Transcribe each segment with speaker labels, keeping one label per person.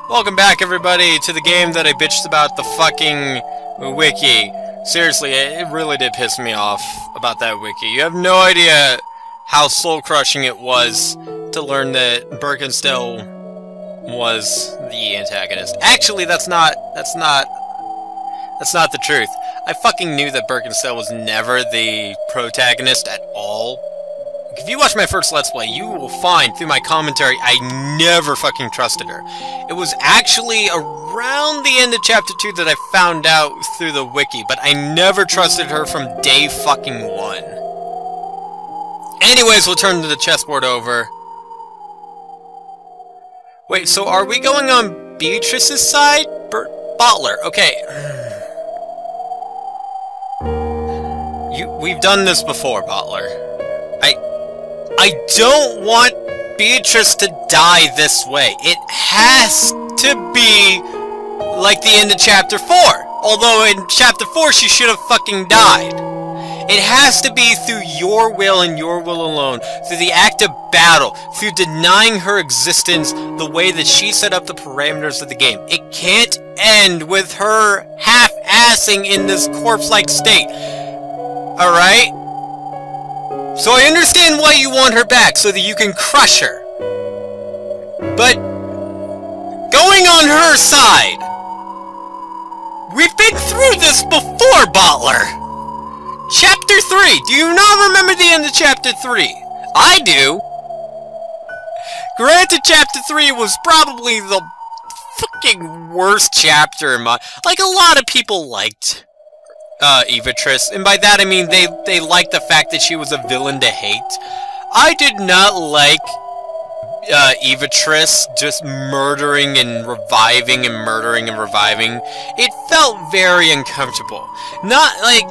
Speaker 1: Welcome back, everybody, to the game that I bitched about the fucking wiki. Seriously, it really did piss me off about that wiki. You have no idea how soul-crushing it was to learn that Birkenstell was the antagonist. Actually, that's not the truth. I fucking knew that Birkenstell was never the protagonist at all. If you watch my first Let's Play, you will find through my commentary I never fucking trusted her. It was actually around the end of Chapter 2 that I found out through the wiki, but I never trusted her from day fucking 1. Anyways, we'll turn the chessboard over. Wait, so are we going on Beatrice's side? Butler, okay. We've done this before, Butler. I don't want Beatrice to die this way. It has to be like the end of Chapter 4. Although in Chapter 4 she should have fucking died. It has to be through your will and your will alone. Through the act of battle. Through denying her existence the way that she set up the parameters of the game. It can't end with her half-assing in this corpse-like state. Alright? So I understand why you want her back, so that you can crush her. But going on her side, we've been through this before, Butler. Chapter 3. Do you not remember the end of Chapter 3? I do. Granted, Chapter 3 was probably the fucking worst chapter in my... Like, a lot of people liked Beatrice, and by that I mean they liked the fact that she was a villain to hate. I did not like Beatrice just murdering and reviving and murdering and reviving. It felt very uncomfortable. Not like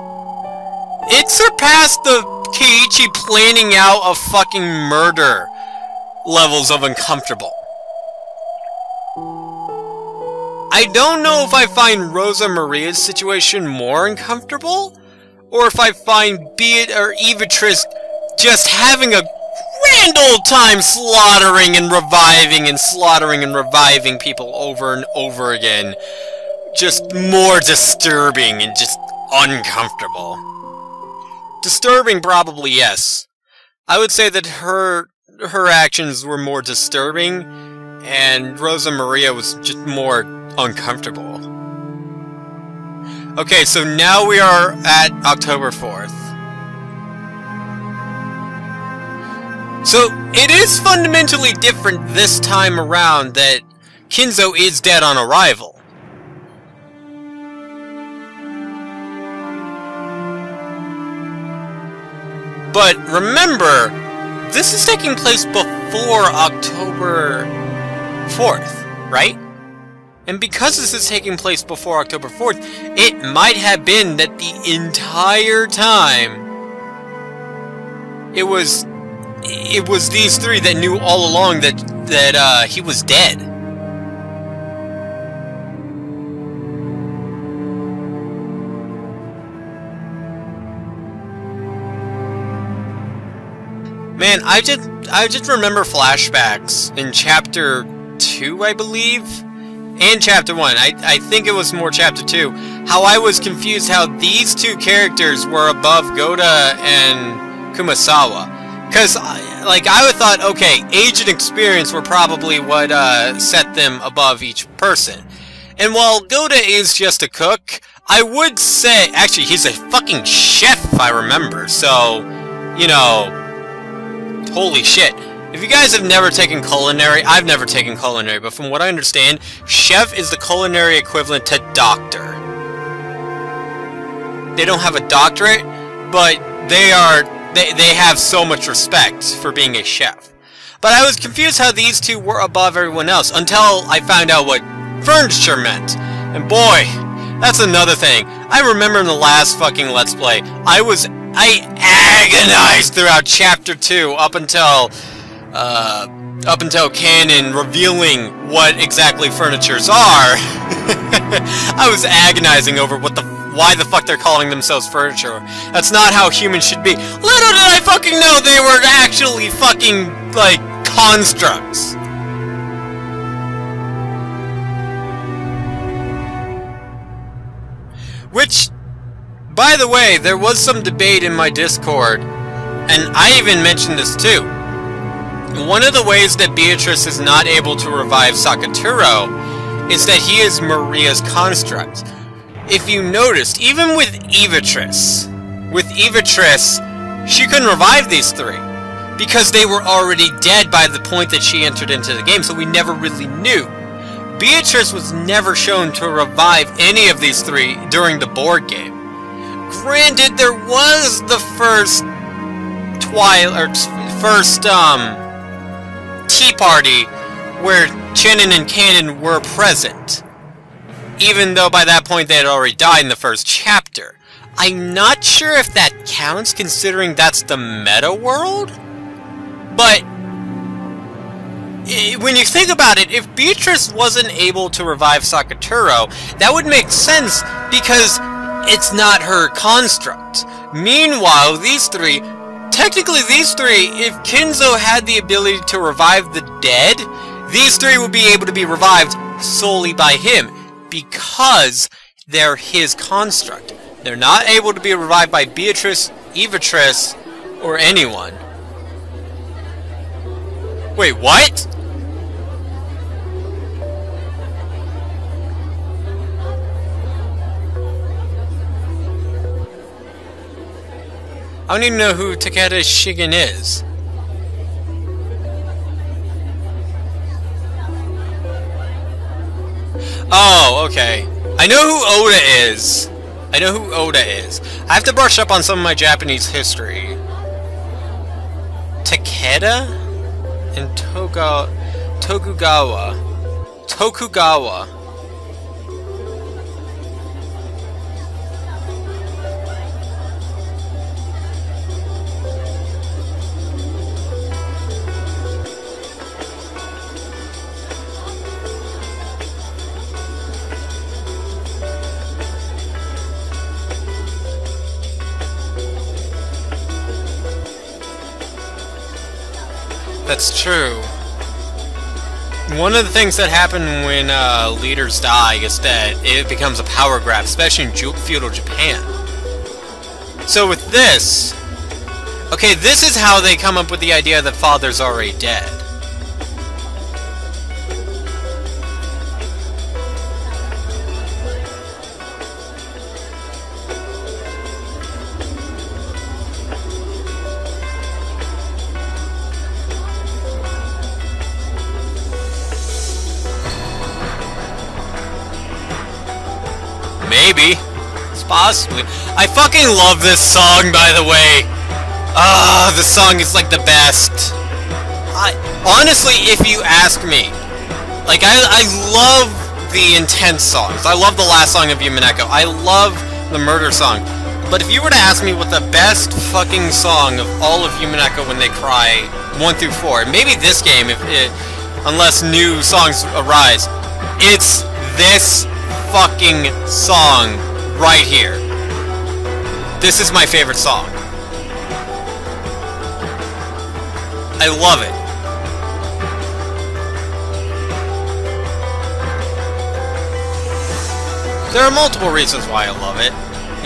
Speaker 1: it surpassed the Keiichi planning out of fucking murder levels of uncomfortable. I don't know if I find Rosa Maria's situation more uncomfortable, or if I find Beatrice just having a grand old time slaughtering and reviving people over and over again, just more disturbing and just uncomfortable. Disturbing, probably, yes. I would say that her actions were more disturbing, and Rosa Maria was just more uncomfortable. Okay, so now we are at October 4th. So, it is fundamentally different this time around that Kinzo is dead on arrival. But remember, this is taking place before October 4th, right? And because this is taking place before October 4th, it might have been that the entire time it was these three that knew all along that he was dead. Man, I just remember flashbacks in Chapter 2, I believe. And Chapter 1. I think it was more Chapter 2. How I was confused how these two characters were above Goda and Kumasawa. Because, like, I would thought, okay, age and experience were probably what set them above each person. And while Goda is just a cook, I would say... Actually, he's a fucking chef, if I remember. So, you know... Holy shit. If you guys have never taken culinary, I've never taken culinary, but from what I understand, chef is the culinary equivalent to doctor. They don't have a doctorate, but they have so much respect for being a chef. But I was confused how these two were above everyone else, until I found out what furniture meant. And boy, that's another thing. I remember in the last fucking Let's Play, I agonized throughout Chapter 2 up until canon revealing what exactly furnitures are. I was agonizing over why the fuck they're calling themselves furniture. That's not how humans should be. Little did I fucking know they were actually fucking, like, constructs. Which, by the way, there was some debate in my Discord, and I even mentioned this too. One of the ways that Beatrice is not able to revive Sakaturo is that he is Maria's construct. If you noticed, even with Evatrice, she couldn't revive these three, because they were already dead by the point that she entered into the game, so we never really knew. Beatrice was never shown to revive any of these three during the board game. Granted, there was the first tea party where Chenin and Canon were present, even though by that point they had already died in the first chapter. I'm not sure if that counts, considering that's the meta world, but when you think about it, if Beatrice wasn't able to revive Sakaturo, that would make sense, because it's not her construct. Meanwhile, technically these three, if Kinzo had the ability to revive the dead, these three would be able to be revived solely by him, because they're his construct. They're not able to be revived by Beatrice, Evatrice, or anyone. Wait, what? I don't even know who Takeda Shigen is. Oh, okay. I know who Oda is. I have to brush up on some of my Japanese history. Takeda and Tokugawa. That's true. One of the things that happen when leaders die is that it becomes a power grab, especially in feudal Japan. So with this... Okay, this is how they come up with the idea that father's already dead. Maybe. It's possibly. I fucking love this song, by the way. Ah, this song is like the best. Honestly, if you ask me, like, I love the intense songs. I love the last song of Umineko. I love the murder song. But if you were to ask me what the best fucking song of all of Umineko when they cry, 1 through 4, maybe this game, unless new songs arise, it's this fucking song right here. This is my favorite song. I love it. There are multiple reasons why I love it.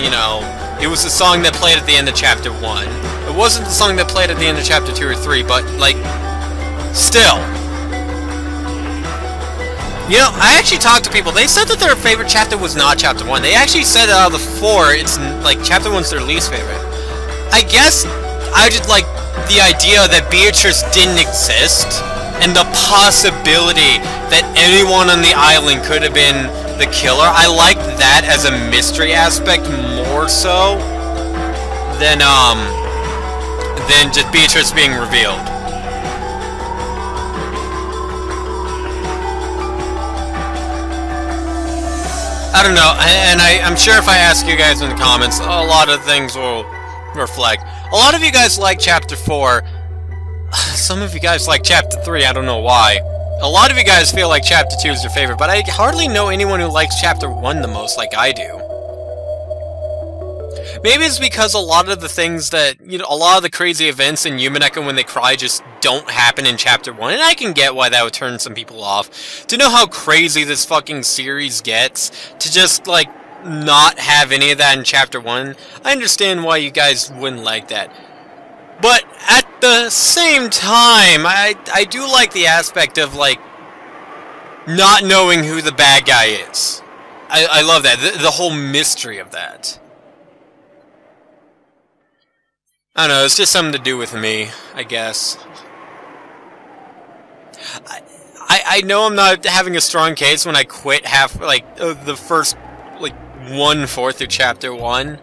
Speaker 1: You know, it was the song that played at the end of Chapter 1. It wasn't the song that played at the end of Chapter 2 or 3, but, like, still. You know, I actually talked to people. They said that their favorite chapter was not Chapter 1. They actually said out of the 4, it's like Chapter 1's their least favorite. I guess I just like the idea that Beatrice didn't exist, and the possibility that anyone on the island could have been the killer. I like that as a mystery aspect more so than just Beatrice being revealed. I don't know, and I'm sure if I ask you guys in the comments, a lot of things will reflect. A lot of you guys like Chapter 4. Some of you guys like Chapter 3, I don't know why. A lot of you guys feel like Chapter 2 is your favorite, but I hardly know anyone who likes Chapter 1 the most like I do. Maybe it's because a lot of the things that, you know, a lot of the crazy events in Umineko when they cry just don't happen in Chapter 1, and I can get why that would turn some people off. To know how crazy this fucking series gets, to just, like, not have any of that in Chapter 1. I understand why you guys wouldn't like that. But at the same time, I do like the aspect of, like, not knowing who the bad guy is. I love that. The whole mystery of that. I don't know, it's just something to do with me, I guess. I know I'm not having a strong case when I quit the first, like, 1/4 through Chapter 1.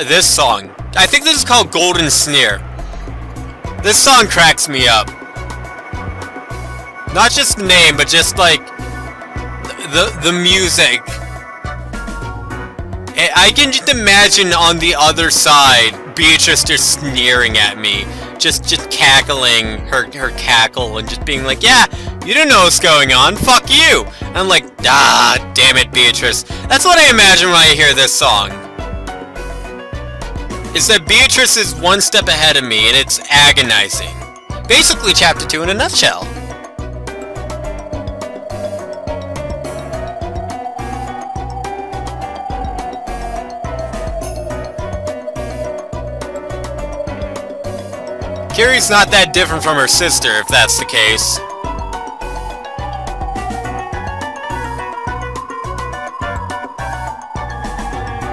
Speaker 1: This song. I think this is called Golden Sneer. This song cracks me up. Not just the name, but just, like, the music. I can just imagine on the other side, Beatrice just sneering at me. Just cackling her cackle and just being like, yeah, you don't know what's going on, fuck you! And I'm like, ah, damn it, Beatrice. That's what I imagine when I hear this song. Is that Beatrice is one step ahead of me, and it's agonizing. Basically, Chapter 2 in a nutshell. Kiri's not that different from her sister, if that's the case.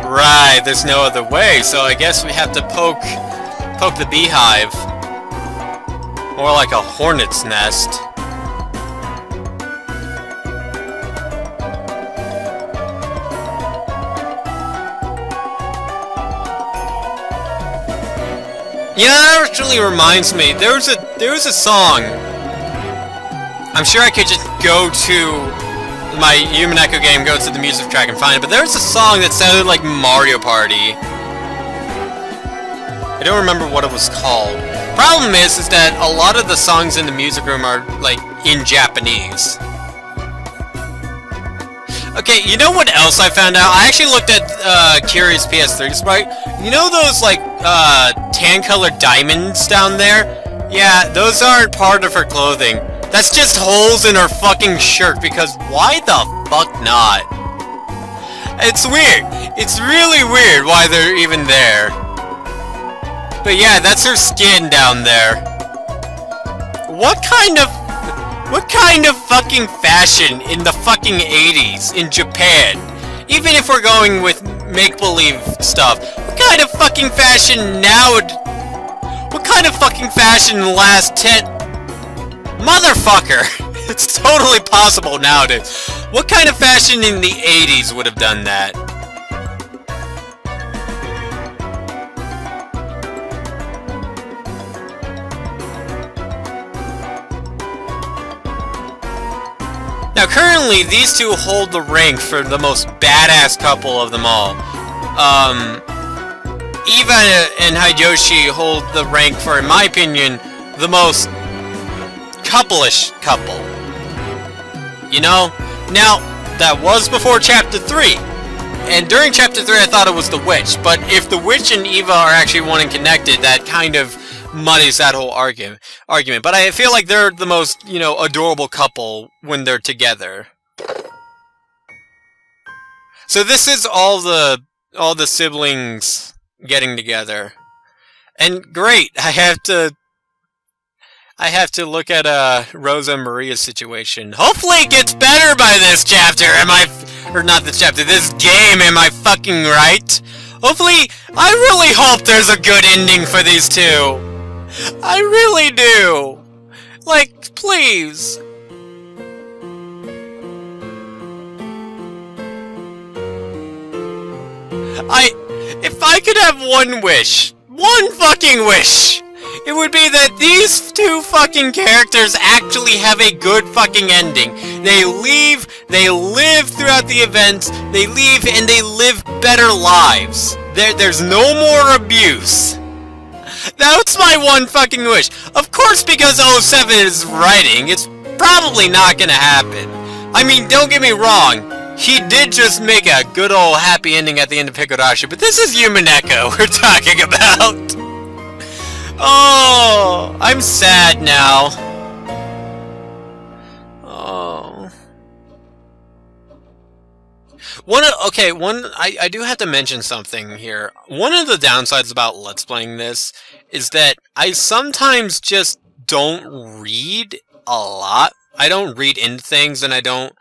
Speaker 1: Right, there's no other way, so I guess we have to poke the beehive. More like a hornet's nest. You know, that actually reminds me, there was a song. I'm sure I could just go to my Umineko game, go to the music track and find it, but there was a song that sounded like Mario Party. I don't remember what it was called. Problem is that a lot of the songs in the music room are, like, in Japanese. Okay, you know what else I found out? I actually looked at Kiri's PS3 sprite. You know those, like, tan-colored diamonds down there? Yeah, those aren't part of her clothing. That's just holes in her fucking shirt, because why the fuck not? It's weird. It's really weird why they're even there. But yeah, that's her skin down there. What kind of fucking fashion in the fucking 80s in Japan? Even if we're going with make-believe stuff, what kind of fucking fashion now? What kind of fucking fashion in the last 10... Motherfucker! It's totally possible nowadays. What kind of fashion in the 80s would have done that? Now, currently, these two hold the rank for the most badass couple of them all. Eva and Hideyoshi hold the rank for, in my opinion, the most couple-ish couple. You know? Now, that was before Chapter 3. And during Chapter 3, I thought it was the Witch. But if the Witch and Eva are actually one and connected, that kind of muddies that whole argument. But I feel like they're the most, you know, adorable couple when they're together. So this is all the siblings getting together. And great, I have to look at Rosa and Maria's situation. Hopefully it gets better by this chapter. Or not this chapter, this game, am I fucking right? Hopefully, I really hope there's a good ending for these two. I really do. Like, please. If I could have one wish, one fucking wish, it would be that these two fucking characters actually have a good fucking ending. They leave, they live throughout the events, they leave and they live better lives. There's no more abuse. That's my one fucking wish. Of course, because 07 is writing, it's probably not gonna happen. I mean, don't get me wrong, he did just make a good old happy ending at the end of Higurashi, but this is Umineko we're talking about. Oh, I'm sad now. Oh. I do have to mention something here. One of the downsides about Let's Playing this is that I sometimes just don't read a lot. I don't read into things, and I don't...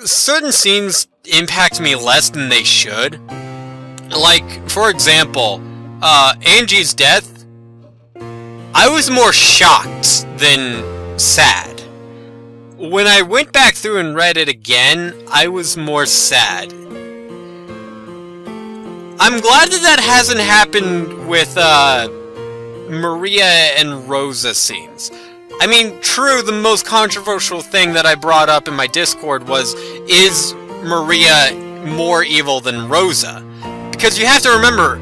Speaker 1: Certain scenes impact me less than they should. Like, for example, Angie's death, I was more shocked than sad. When I went back through and read it again, I was more sad. I'm glad that that hasn't happened with, Maria and Rosa scenes. I mean, true, the most controversial thing that I brought up in my Discord was, is Maria more evil than Rosa? Because you have to remember,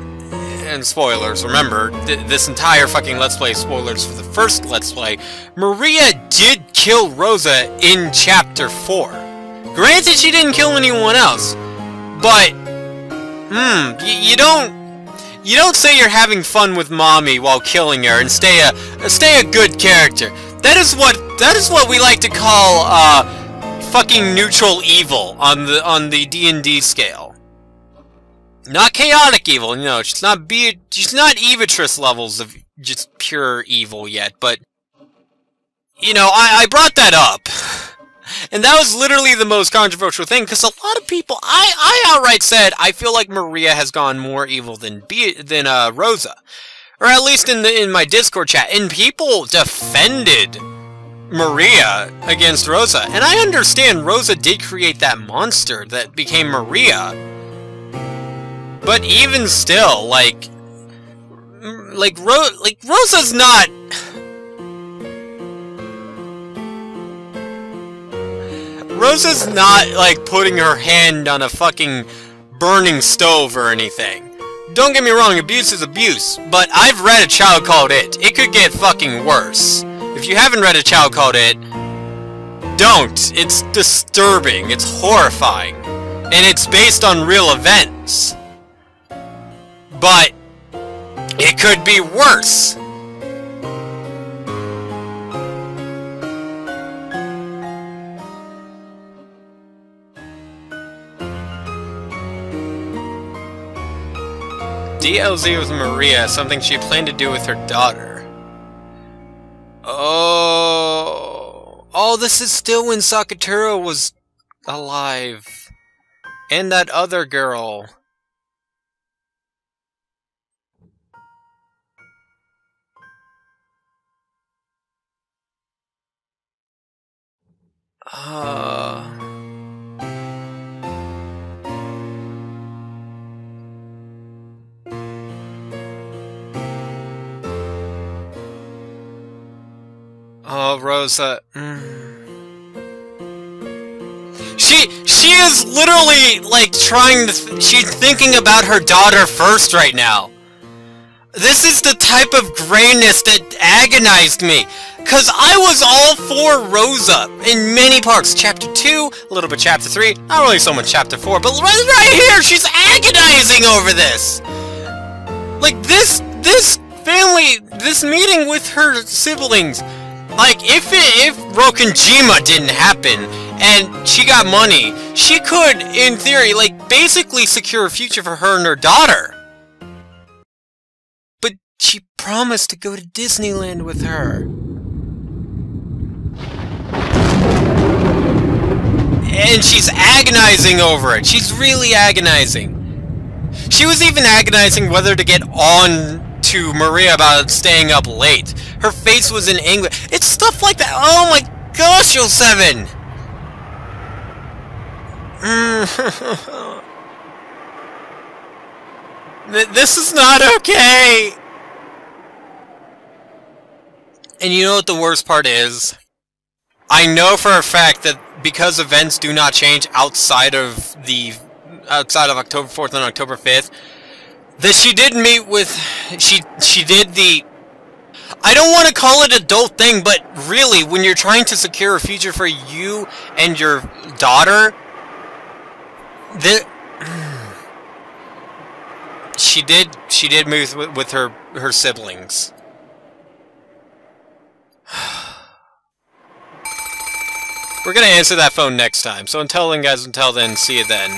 Speaker 1: and spoilers, remember, this entire fucking Let's Play spoilers for the first Let's Play, Maria did kill Rosa in Chapter 4. Granted, she didn't kill anyone else, but, you don't say you're having fun with Mommy while killing her and stay a good character. That is what we like to call, fucking neutral evil on the D&D scale. Not chaotic evil, no, she's not Evitress levels of just pure evil yet, but, you know, I brought that up. And that was literally the most controversial thing, because a lot of people, I outright said, I feel like Maria has gone more evil than Rosa. Or at least in my Discord chat, and people defended Maria against Rosa. And I understand Rosa did create that monster that became Maria. But even still, Rosa's not... Rosa's not, like, putting her hand on a fucking burning stove or anything. Don't get me wrong, abuse is abuse, but I've read A Child Called It. It could get fucking worse. If you haven't read A Child Called It, don't. It's disturbing, it's horrifying, and it's based on real events. But it could be worse. DLZ with Maria, something she planned to do with her daughter. Oh, this is still when Sakaturo was alive. And that other girl. Oh, Rosa. She is literally, like, she's thinking about her daughter first right now. This is the type of grayness that agonized me. Cause I was all for Rosa in many parts. Chapter 2, a little bit Chapter 3, not really so much Chapter 4, but right here, she's agonizing over this! Like, this family, this meeting with her siblings, like, if Rokenjima didn't happen, and she got money, she could, in theory, like, basically secure a future for her and her daughter. But she promised to go to Disneyland with her. And she's agonizing over it. She's really agonizing. She was even agonizing whether to get on to Maria about staying up late. Her face was in anguish. It's stuff like that. Oh my gosh, 07! This is not okay! And you know what the worst part is? I know for a fact that because events do not change outside of October 4th and October 5th, that she did meet with... She did the... I don't want to call it adult thing, but really, when you're trying to secure a future for you and your daughter, she did move with her siblings. We're gonna answer that phone next time. So until then, guys, until then, see you then.